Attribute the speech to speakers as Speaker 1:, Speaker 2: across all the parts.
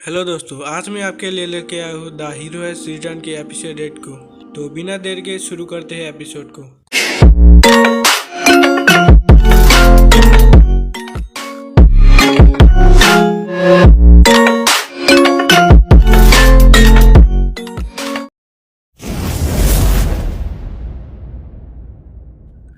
Speaker 1: Hello दोस्तों, आज मैं आपके लिए लेके आया हूँ द हीरो हैज रिटर्न के एपिसोड 8 को। तो बिना देर के शुरू करते हैं एपिसोड को।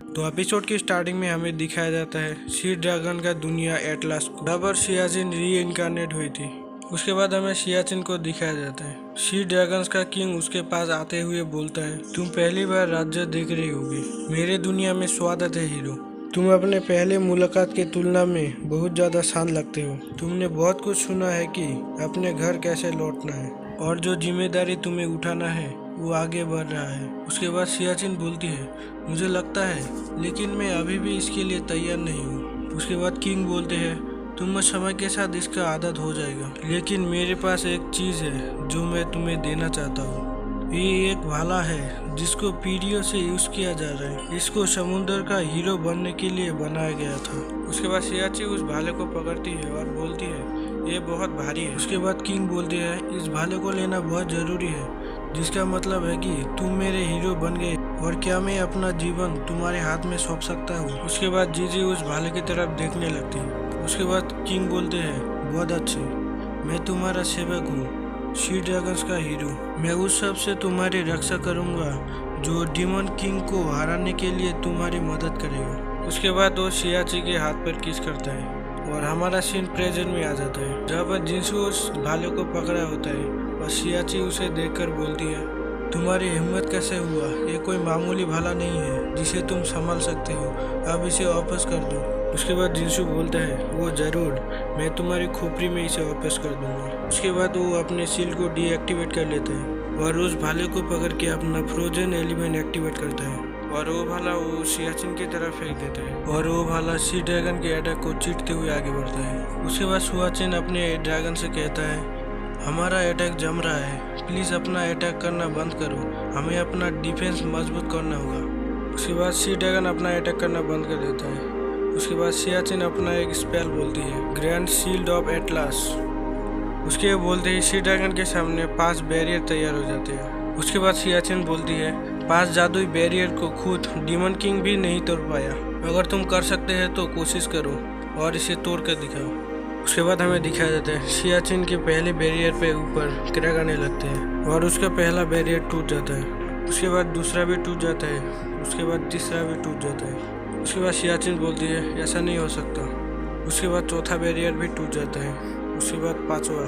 Speaker 1: तो एपिसोड की स्टार्टिंग में हमें दिखाया जाता है सी ड्रैगन का दुनिया एटलास को, जहाँ पर सियाचिन री इनकारनेट हुई थी। उसके बाद हमें सियाचिन को दिखाया जाता है। सी ड्रैगन्स का किंग उसके पास आते हुए बोलता है, तुम पहली बार राज्य देख रही होगी, मेरे दुनिया में स्वागत है हीरो। तुम अपने पहले मुलाकात की तुलना में बहुत ज्यादा शांत लगते हो। तुमने बहुत कुछ सुना है कि अपने घर कैसे लौटना है और जो जिम्मेदारी तुम्हें उठाना है वो आगे बढ़ रहा है। उसके बाद सियाचिन बोलती है, मुझे लगता है लेकिन मैं अभी भी इसके लिए तैयार नहीं हूँ। उसके बाद किंग बोलते हैं, तुम समय के साथ इसका आदत हो जाएगा, लेकिन मेरे पास एक चीज है जो मैं तुम्हें देना चाहता हूँ। ये एक भाला है जिसको पीढ़ियों से यूज किया जा रहा है। इसको समुद्र का हीरो बनने के लिए बनाया गया था। उसके बाद सियाची उस भाले को पकड़ती है और बोलती है, ये बहुत भारी है। उसके बाद किंग बोलते हैं, इस भाले को लेना बहुत जरूरी है, जिसका मतलब है कि तुम मेरे हीरो बन गए और क्या मैं अपना जीवन तुम्हारे हाथ में सौंप सकता हूँ। उसके बाद जीजी उस भाले की तरफ देखने लगती है। उसके बाद किंग बोलते हैं, बहुत अच्छे, मैं तुम्हारा सेवक हूँ, सी ड्रैगन्स का हीरो। मैं उस सब से तुम्हारी रक्षा करूंगा जो डीमन किंग को हराने के लिए तुम्हारी मदद करेगा। उसके बाद वो सियाची के हाथ पर किस करता है और हमारा सीन प्रेजेंट में आ जाता है, जहाँ पर जिंसू उस भाले को पकड़ा होता है और सियाची उसे देखकर बोलती है, तुम्हारी हिम्मत कैसे हुआ? ये कोई मामूली भाला नहीं है जिसे तुम संभाल सकते हो, अब इसे वापस कर दो। उसके बाद जिंसू बोलता है, वो जरूर, मैं तुम्हारी खोपड़ी में इसे वापस कर दूंगा। उसके बाद वो अपने सील को डीएक्टिवेट कर लेता है और उस भाले को पकड़ के अपना फ्रोजन एलिमेंट एक्टिवेट करता है और वो भाला वो सियाचिन की तरफ फेंक देता है और वो भाला सी ड्रैगन के अटैक को चीटते हुए आगे बढ़ता है। उसके बाद सियाचिन अपने ड्रैगन से कहता है, हमारा अटैक जम रहा है, प्लीज अपना अटैक करना बंद करो, हमें अपना डिफेंस मजबूत करना होगा। उसके बाद सी ड्रैगन अपना अटैक करना बंद कर देता है। उसके बाद सियाचिन अपना एक स्पेल बोलती है, ग्रैंड शील्ड ऑफ एटलास। उसके बोलते ही सी ड्रैगन के सामने 5 बैरियर तैयार हो जाते हैं। उसके बाद सियाचिन बोलती है, 5 जादुई बैरियर को खुद डीमन किंग भी नहीं तोड़ पाया, अगर तुम कर सकते हैं तो कोशिश करो और इसे तोड़ कर दिखाओ। उसके बाद हमें दिखाया जाता है सियाचिन के पहले बैरियर पे ऊपर क्रैक आने लगते हैं और उसका पहला बैरियर टूट जाता है। उसके बाद दूसरा भी टूट जाता है। उसके बाद तीसरा भी टूट जाता है। उसके बाद सियाचिन बोलती है, ऐसा नहीं हो सकता। उसके बाद चौथा बैरियर भी टूट जाता है। उसके बाद पांचवा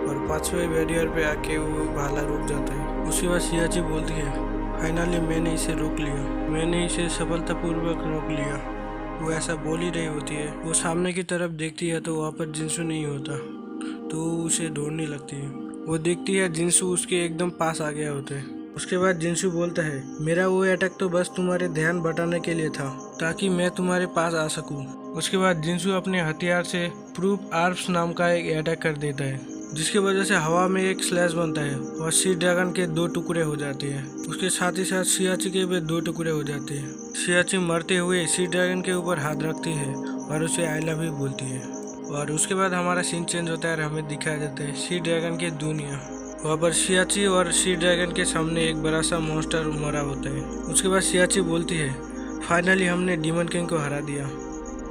Speaker 1: और 5वें बैरियर पे आके वो भाला रुक जाता है। उसके बाद सियाची बोलती है, फाइनली मैंने इसे रोक लिया, मैंने इसे सफलतापूर्वक रोक लिया। वो ऐसा बोल ही रही होती है। वो सामने की तरफ देखती है तो वहाँ पर जिंसू नहीं होता, तो उसे ढूंढने लगती है। वो देखती है जिंसू उसके एकदम पास आ गया होता है। उसके बाद जिंसू बोलता है, मेरा वो अटैक तो बस तुम्हारे ध्यान बटाने के लिए था ताकि मैं तुम्हारे पास आ सकूं। उसके बाद जिंसू अपने हथियार से प्रूफ आर्प्स नाम का एक अटैक कर देता है, जिसकी वजह से हवा में एक स्लैश बनता है और सी ड्रैगन के 2 टुकड़े हो जाते हैं। उसके साथ ही साथ सियाची के भी 2 टुकड़े हो जाते हैं। सियाची मरते हुए सी ड्रैगन के ऊपर हाथ रखती है और उसे आई लव यू बोलती है। और उसके बाद हमारा सीन चेंज होता है और हमें दिखाया जाता है सी ड्रैगन की दुनिया। वहाँ पर सियाची और सी ड्रैगन के सामने एक बड़ा सा मॉन्स्टर मरा होता है। उसके बाद सियाची बोलती है, फाइनली हमने डीमन किंग को हरा दिया।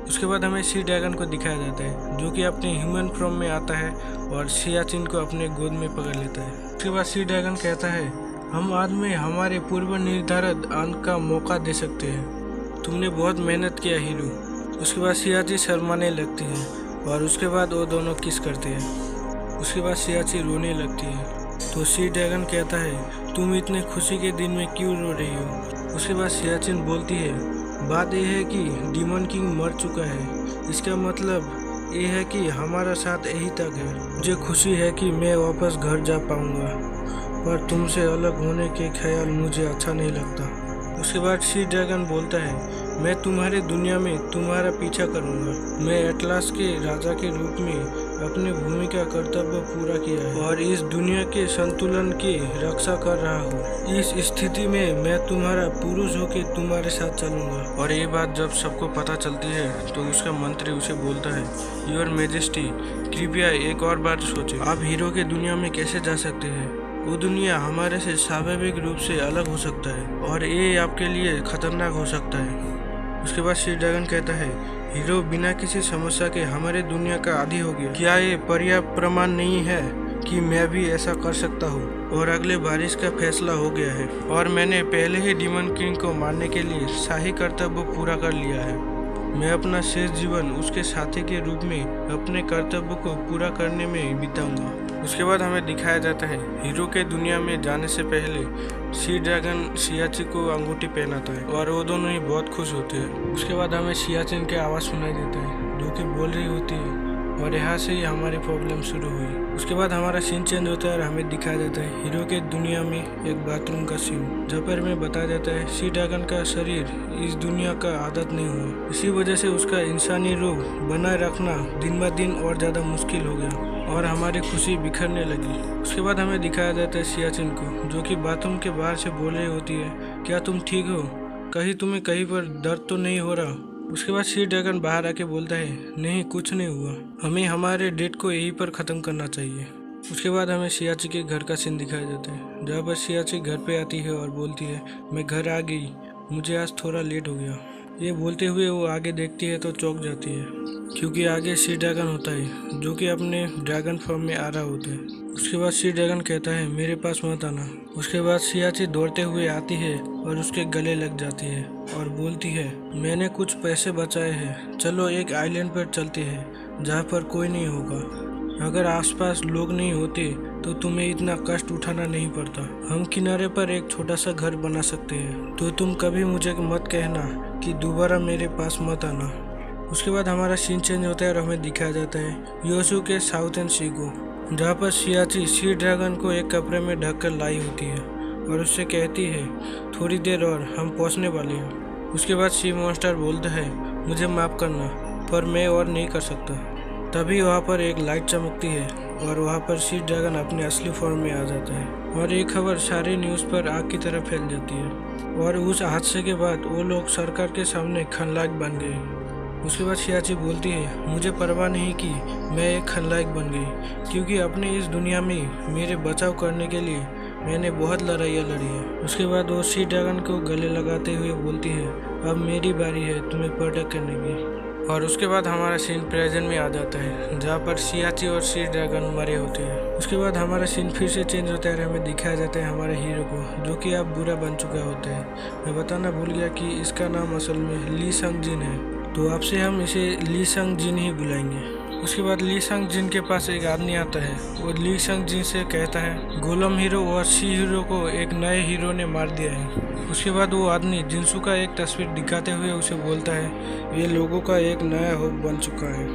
Speaker 1: उसके बाद हमें सी ड्रैगन को दिखाया जाता है जो कि अपने ह्यूमन फॉर्म में आता है और सियाचिन को अपने गोद में पकड़ लेता है। उसके बाद सी ड्रैगन कहता है, हम आज में हमारे पूर्व निर्धारित अंत का मौका दे सकते हैं, तुमने बहुत मेहनत किया हीरो। उसके बाद सियाची शर्माने लगती है और उसके बाद वो दोनों किस करते हैं। उसके बाद सियाची रोने लगती है तो सी ड्रैगन कहता है, तुम इतने खुशी के दिन में क्यों रो रही हो? उसके बाद सियाचिन बोलती है, बात यह है कि डीमन किंग मर चुका है, इसका मतलब ये है कि हमारा साथ यही तक है। मुझे खुशी है कि मैं वापस घर जा पाऊंगा, पर तुमसे अलग होने के ख्याल मुझे अच्छा नहीं लगता। उसके बाद सी ड्रैगन बोलता है, मैं तुम्हारी दुनिया में तुम्हारा पीछा करूंगा, मैं एटलास के राजा के रूप में अपनी भूमिका कर्तव्य पूरा किया है और इस दुनिया के संतुलन की रक्षा कर रहा हूँ। इस स्थिति में मैं तुम्हारा पुरुष होकर तुम्हारे साथ चलूंगा। और ये बात जब सबको पता चलती है तो उसका मंत्री उसे बोलता है, योर मेजेस्टी, कृपया एक और बार सोचें, आप हीरो के दुनिया में कैसे जा सकते हैं? वो दुनिया हमारे से स्वाभाविक रूप से अलग हो सकता है और ये आपके लिए खतरनाक हो सकता है। उसके बाद शी ड्रैगन कहता है, हीरो बिना किसी समस्या के हमारे दुनिया का आदी हो गया। क्या ये पर्याप्त प्रमाण नहीं है कि मैं भी ऐसा कर सकता हूँ? और अगले बारिश का फैसला हो गया है और मैंने पहले ही डीमन किंग को मारने के लिए शाही कर्तव्य पूरा कर लिया है। मैं अपना शेष जीवन उसके साथी के रूप में अपने कर्तव्य को पूरा करने में बिताऊंगा। उसके बाद हमें दिखाया जाता है हीरो के दुनिया में जाने से पहले शी ड्रैगन शियाची को अंगूठी पहनाता है और वो दोनों ही बहुत खुश होते हैं। उसके बाद हमें शियाचिन की आवाज़ सुनाई देता है जो कि बोल रही होती है और यहाँ से ही हमारी प्रॉब्लम शुरू हुई। उसके बाद हमारा सीन चेंज होता है और हमें दिखाया जाता है हीरो के दुनिया में एक बाथरूम का सीन, जहाँ पर हमें बताया जाता है शी ड्रैगन का शरीर इस दुनिया का आदत नहीं हुआ, इसी वजह से उसका इंसानी रूप बनाए रखना दिन ब दिन और ज़्यादा मुश्किल हो गया और हमारी खुशी बिखरने लगी। उसके बाद हमें दिखाया जाता है शियाचिन को जो कि बाथरूम के बाहर से बोल रही होती है, क्या तुम ठीक हो? कहीं तुम्हें कहीं पर दर्द तो नहीं हो रहा? उसके बाद शी ड्रैगन बाहर आके बोलता है, नहीं कुछ नहीं हुआ, हमें हमारे डेट को यहीं पर ख़त्म करना चाहिए। उसके बाद हमें शियाची के घर का सीन दिखाया जाता है जहाँ पर शियाची घर पे आती है और बोलती है, मैं घर आ गई, मुझे आज थोड़ा लेट हो गया। ये बोलते हुए वो आगे देखती है तो चौंक जाती है क्योंकि आगे शी ड्रैगन होता है जो कि अपने ड्रैगन फॉर्म में आ रहा होता है। उसके बाद शी ड्रैगन कहता है, मेरे पास मत आना। उसके बाद शियाची दौड़ते हुए आती है और उसके गले लग जाती है और बोलती है, मैंने कुछ पैसे बचाए हैं, चलो एक आइलैंड पर चलते हैं जहाँ पर कोई नहीं होगा। अगर आसपास लोग नहीं होते तो तुम्हें इतना कष्ट उठाना नहीं पड़ता। हम किनारे पर एक छोटा सा घर बना सकते हैं, तो तुम कभी मुझे मत कहना कि दोबारा मेरे पास मत आना। उसके बाद हमारा सीन चेंज होता है और हमें दिखाया जाता है योशु के साउथ एंड सी को, जहाँ पर शियाची शी ड्रैगन को एक कपड़े में ढककर लाई होती है और उससे कहती है, थोड़ी देर और हम पहुँचने वाले हैं। उसके बाद शी मॉन्स्टर बोलता है, मुझे माफ़ करना पर मैं और नहीं कर सकता। तभी वहाँ पर एक लाइट चमकती है और वहाँ पर शी ड्रैगन अपने असली फॉर्म में आ जाता है और ये खबर सारे न्यूज़ पर आग की तरह फैल जाती है और उस हादसे के बाद वो लोग सरकार के सामने खलनायक बन गए। उसके बाद शियाची बोलती है, मुझे परवाह नहीं कि मैं एक खलनायक बन गई क्योंकि अपने इस दुनिया में मेरे बचाव करने के लिए मैंने बहुत लड़ाइयाँ लड़ी है। उसके बाद वो शी ड्रैगन को गले लगाते हुए बोलती है, अब मेरी बारी है तुम्हें प्रोटेक्ट करने की। और उसके बाद हमारा सीन प्रेजेंट में आ जाता है जहाँ पर शियाची और शी ड्रैगन मरे होते हैं। उसके बाद हमारा सीन फिर से चेंज होता है और हमें दिखाया जाता है हमारे हीरो को जो कि अब बुरा बन चुका होता है। मैं बताना भूल गया कि इसका नाम असल में ली संग जिन है, तो आपसे हम इसे ली संग जिन ही बुलाएंगे। उसके बाद ली संग जिन के पास एक आदमी आता है, वो ली संग जिन से कहता है, गोलम हीरो और शी हीरो को एक नए हीरो ने मार दिया है। उसके बाद वो आदमी जिनसू का एक तस्वीर दिखाते हुए उसे बोलता है, ये लोगों का एक नया होप बन चुका है।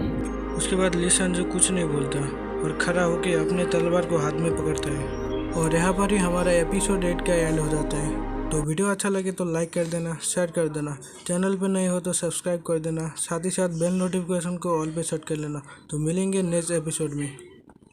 Speaker 1: उसके बाद ली संग कुछ नहीं बोलता और खड़ा होकर अपने तलवार को हाथ में पकड़ता है और यहाँ पर ही हमारा एपिसोड 8 का एंड हो जाता है। तो वीडियो अच्छा लगे तो लाइक कर देना, शेयर कर देना, चैनल पर नए हो तो सब्सक्राइब कर देना, साथ ही साथ बेल नोटिफिकेशन को ऑल पे सेट कर लेना। तो मिलेंगे नेक्स्ट एपिसोड में।